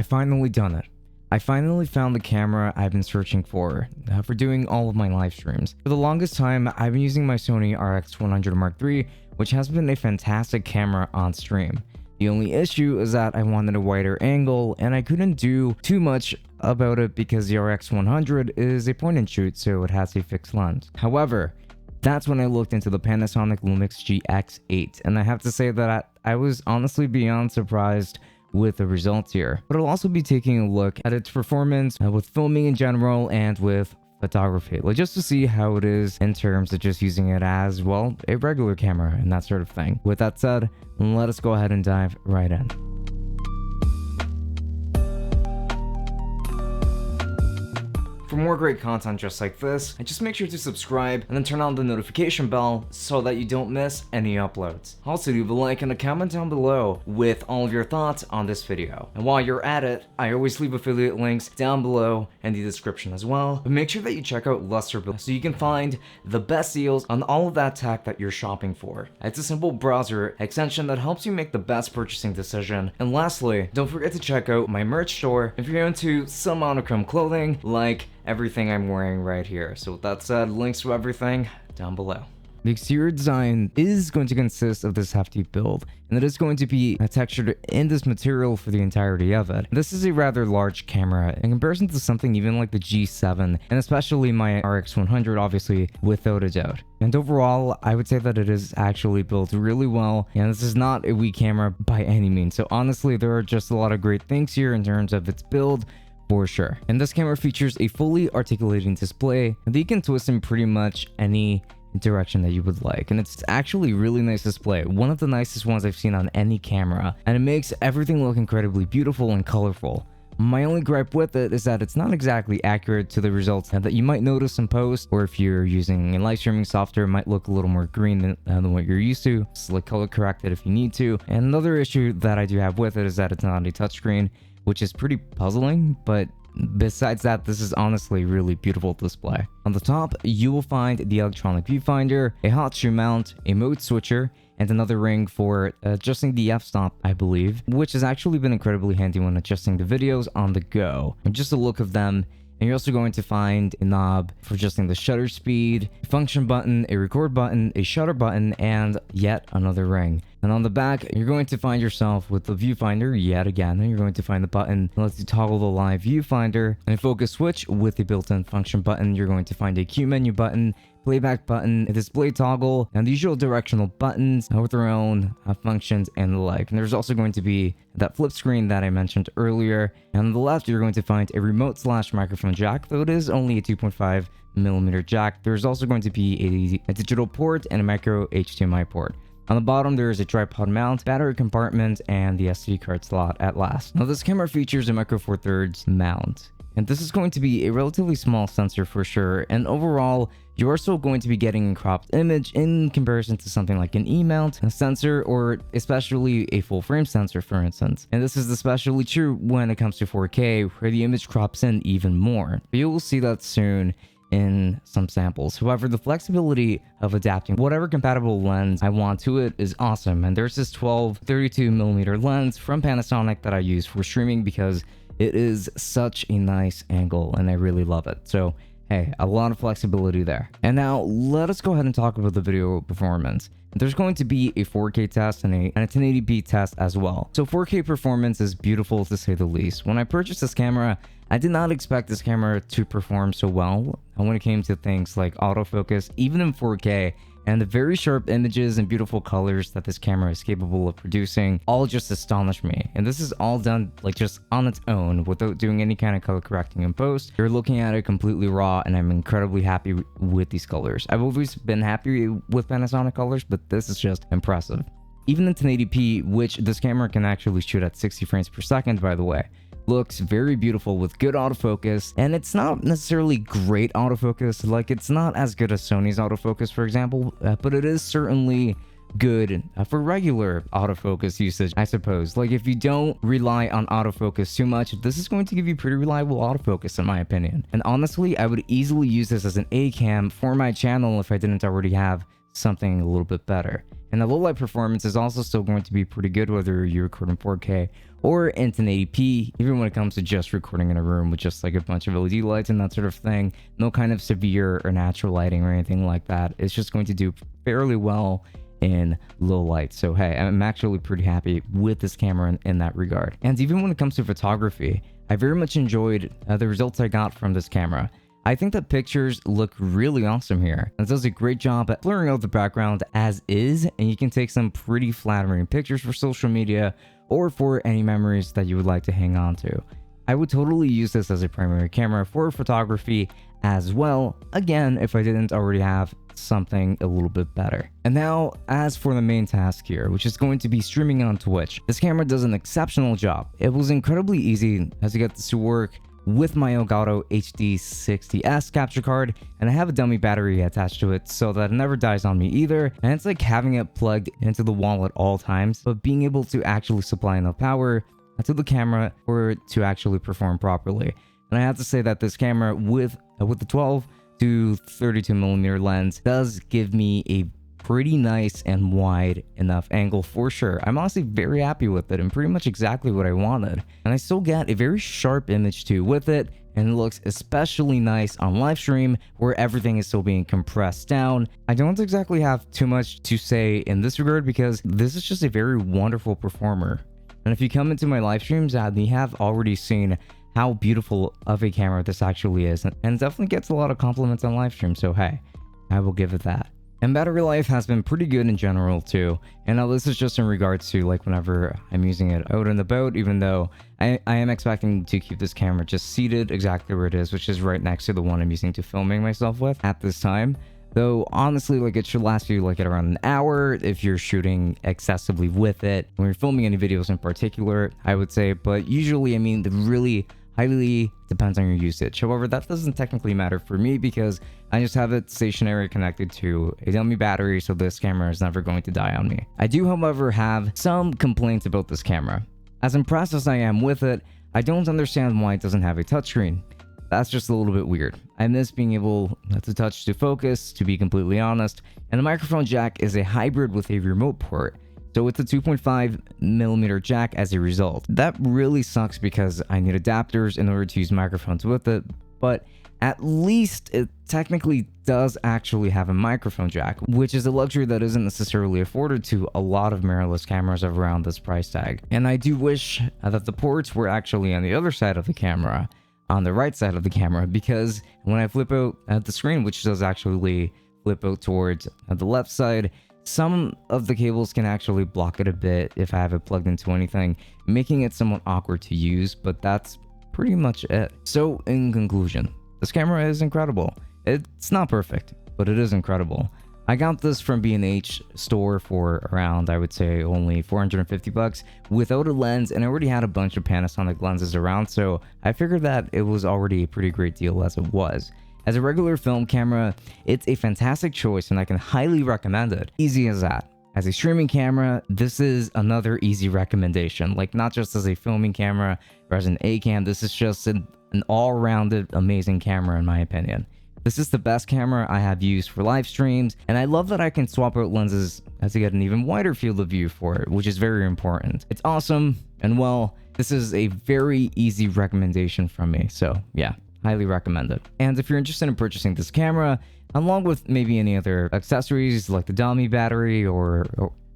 finally done it. I finally found the camera I've been searching for doing all of my live streams. For the longest time, I've been using my Sony RX100 Mark III, which has been a fantastic camera on stream. The only issue is that I wanted a wider angle, and I couldn't do too much about it because the RX100 is a point and shoot, so it has a fixed lens. However, that's when I looked into the Panasonic Lumix GX8, and I have to say that I was honestly beyond surprised with the results here. But I'll also be taking a look at its performance with filming in general and with photography, like just to see how it is in terms of just using it as, well, a regular camera and that sort of thing. With that said, let us go ahead and dive right in. For more great content just like this, just make sure to subscribe and then turn on the notification bell so that you don't miss any uploads. Also, leave a like and a comment down below with all of your thoughts on this video. And while you're at it, I always leave affiliate links down below in the description as well. But make sure that you check out Lukrembo so you can find the best deals on all of that tech that you're shopping for. It's a simple browser extension that helps you make the best purchasing decision. And lastly, don't forget to check out my merch store if you're into some monochrome clothing like everything I'm wearing right here. So with that said, links to everything down below. The exterior design is going to consist of this hefty build, and it is going to be textured in this material for the entirety of it. This is a rather large camera in comparison to something even like the G7, and especially my RX100, obviously, without a doubt. And overall, I would say that it is actually built really well, and this is not a weak camera by any means. So honestly, there are just a lot of great things here in terms of its build, for sure. And this camera features a fully articulating display that you can twist in pretty much any direction that you would like, and it's actually a really nice display, one of the nicest ones I've seen on any camera, and it makes everything look incredibly beautiful and colorful. My only gripe with it is that it's not exactly accurate to the results that you might notice in post, or if you're using a live streaming software, it might look a little more green than what you're used to. So like color correct it if you need to. And another issue that I do have with it is that it's not a touchscreen, which is pretty puzzling, but besides that, this is honestly a really beautiful display. On the top, you will find the electronic viewfinder, a hot shoe mount, a mode switcher, and another ring for adjusting the f-stop, I believe, which has actually been incredibly handy when adjusting the videos on the go. And just a look of them. And you're also going to find a knob for adjusting the shutter speed, a function button, a record button, a shutter button, and yet another ring. And on the back, you're going to find yourself with the viewfinder yet again, and you're going to find the button that lets you toggle the live viewfinder, and a focus switch with a built-in function button. You're going to find a Q menu button, playback button, a display toggle, and the usual directional buttons with their own functions and the like. And there's also going to be that flip screen that I mentioned earlier. And on the left, you're going to find a remote/microphone jack, though it is only a 2.5mm jack. There's also going to be a digital port and a micro HDMI port. On the bottom, there is a tripod mount, battery compartment, and the SD card slot at last. Now, this camera features a micro four thirds mount, and this is going to be a relatively small sensor for sure, and overall, you are still going to be getting a cropped image in comparison to something like an E-mount, a sensor, or especially a full frame sensor, for instance. And this is especially true when it comes to 4K, where the image crops in even more. But you will see that soon in some samples. However, the flexibility of adapting whatever compatible lens I want to it is awesome, and there's this 12-32mm lens from Panasonic that I use for streaming because it is such a nice angle and I really love it. So hey, a lot of flexibility there. And now let us go ahead and talk about the video performance. There's going to be a 4K test and a 1080p test as well. So 4K performance is beautiful to say the least. When I purchased this camera, I did not expect this camera to perform so well. And when it came to things like autofocus, even in 4K, and the very sharp images and beautiful colors that this camera is capable of producing all just astonish me. And this is all done like just on its own without doing any kind of color correcting in post. You're looking at it completely raw, and I'm incredibly happy with these colors. I've always been happy with Panasonic colors, but this is just impressive. Even in 1080p, which this camera can actually shoot at 60 frames per second, by the way, looks very beautiful with good autofocus, and it's not necessarily great autofocus, like it's not as good as Sony's autofocus, for example, but it is certainly good for regular autofocus usage, I suppose. Like if you don't rely on autofocus too much, this is going to give you pretty reliable autofocus in my opinion. And honestly, I would easily use this as an A cam for my channel if I didn't already have something a little bit better. And the low light performance is also still going to be pretty good whether you record in 4K or in 1080p, even when it comes to just recording in a room with just like a bunch of LED lights and that sort of thing. No kind of severe or natural lighting or anything like that. It's just going to do fairly well in low light. So hey, I'm actually pretty happy with this camera in that regard. And even when it comes to photography, I very much enjoyed the results I got from this camera. I think that pictures look really awesome here. It does a great job at blurring out the background as is, and you can take some pretty flattering pictures for social media or for any memories that you would like to hang on to. I would totally use this as a primary camera for photography as well, again, if I didn't already have something a little bit better. And now, as for the main task here, which is going to be streaming on Twitch, this camera does an exceptional job. It was incredibly easy as I got this to work with my Elgato HD60S capture card, and I have a dummy battery attached to it so that it never dies on me either, and it's like having it plugged into the wall at all times, but being able to actually supply enough power to the camera for it to actually perform properly. And I have to say that this camera with the 12 to 32mm lens does give me a pretty nice and wide enough angle for sure. I'm honestly very happy with it and pretty much exactly what I wanted. And I still get a very sharp image too with it, and it looks especially nice on live stream where everything is still being compressed down. I don't exactly have too much to say in this regard because this is just a very wonderful performer. And if you come into my live streams, you have already seen how beautiful of a camera this actually is, and it definitely gets a lot of compliments on live stream, so hey, I will give it that. And battery life has been pretty good in general too. And now this is just in regards to like whenever I'm using it out and about, even though I am expecting to keep this camera just seated exactly where it is, which is right next to the one I'm using to filming myself with at this time. Though honestly, like it should last you like at around an hour if you're shooting excessively with it. When you're filming any videos in particular, I would say, but usually, I mean, the really highly depends on your usage. However, that doesn't technically matter for me because I just have it stationary connected to a dummy battery, so this camera is never going to die on me. I do, however, have some complaints about this camera. As impressed as I am with it, I don't understand why it doesn't have a touchscreen. That's just a little bit weird. I miss being able to touch to focus, to be completely honest, and the microphone jack is a hybrid with a remote port. So it's a 2.5mm jack as a result. That really sucks because I need adapters in order to use microphones with it, but at least it technically does actually have a microphone jack, which is a luxury that isn't necessarily afforded to a lot of mirrorless cameras around this price tag. And I do wish that the ports were actually on the other side of the camera, on the right side of the camera, because when I flip out at the screen, which does actually flip out towards the left side, some of the cables can actually block it a bit if I have it plugged into anything, making it somewhat awkward to use, but that's pretty much it. So in conclusion, this camera is incredible. It's not perfect, but it is incredible. I got this from B&H store for around, I would say, only 450 bucks without a lens, and I already had a bunch of Panasonic lenses around, so I figured that it was already a pretty great deal as it was. As a regular film camera, it's a fantastic choice and I can highly recommend it. Easy as that. As a streaming camera, this is another easy recommendation. Like not just as a filming camera or as an A-cam, this is just an all-rounded amazing camera in my opinion. This is the best camera I have used for live streams, and I love that I can swap out lenses to get an even wider field of view for it, which is very important. It's awesome, and well, this is a very easy recommendation from me, so yeah. Highly recommend it. And if you're interested in purchasing this camera, along with maybe any other accessories like the dummy battery or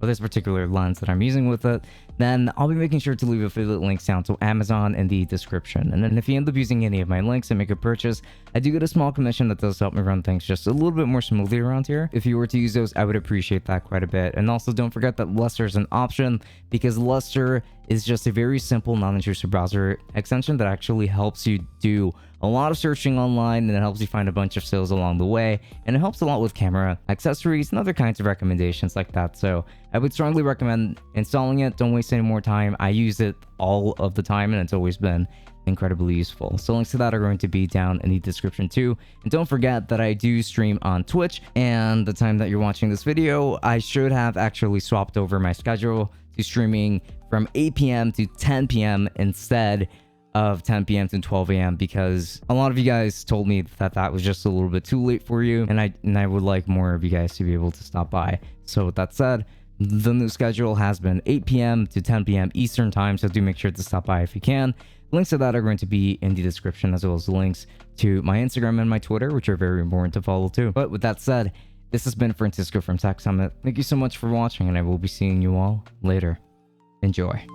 this particular lens that I'm using with it, then I'll be making sure to leave affiliate links down to Amazon in the description. And then if you end up using any of my links and make a purchase, I do get a small commission that does help me run things just a little bit more smoothly around here. If you were to use those, I would appreciate that quite a bit. And also don't forget that Luster is an option because Luster is just a very simple non-intrusive browser extension that actually helps you do a lot of searching online, and it helps you find a bunch of sales along the way, and it helps a lot with camera accessories and other kinds of recommendations like that. So I would strongly recommend installing it. Don't waste any more time. I use it all of the time and it's always been incredibly useful. So links to that are going to be down in the description too. And don't forget that I do stream on Twitch, and the time that you're watching this video, I should have actually swapped over my schedule to streaming from 8 p.m. to 10 p.m. instead of 10 p.m. to 12 a.m. because a lot of you guys told me that that was just a little bit too late for you, and I would like more of you guys to be able to stop by. So with that said, The new schedule has been 8 p.m. to 10 p.m. Eastern time, so do make sure to stop by if you can. Links to that are going to be in the description, as well as links to my Instagram and my Twitter, which are very important to follow too. But with that said, this has been Francisco from Tech Summit. Thank you so much for watching, and I will be seeing you all later. Enjoy.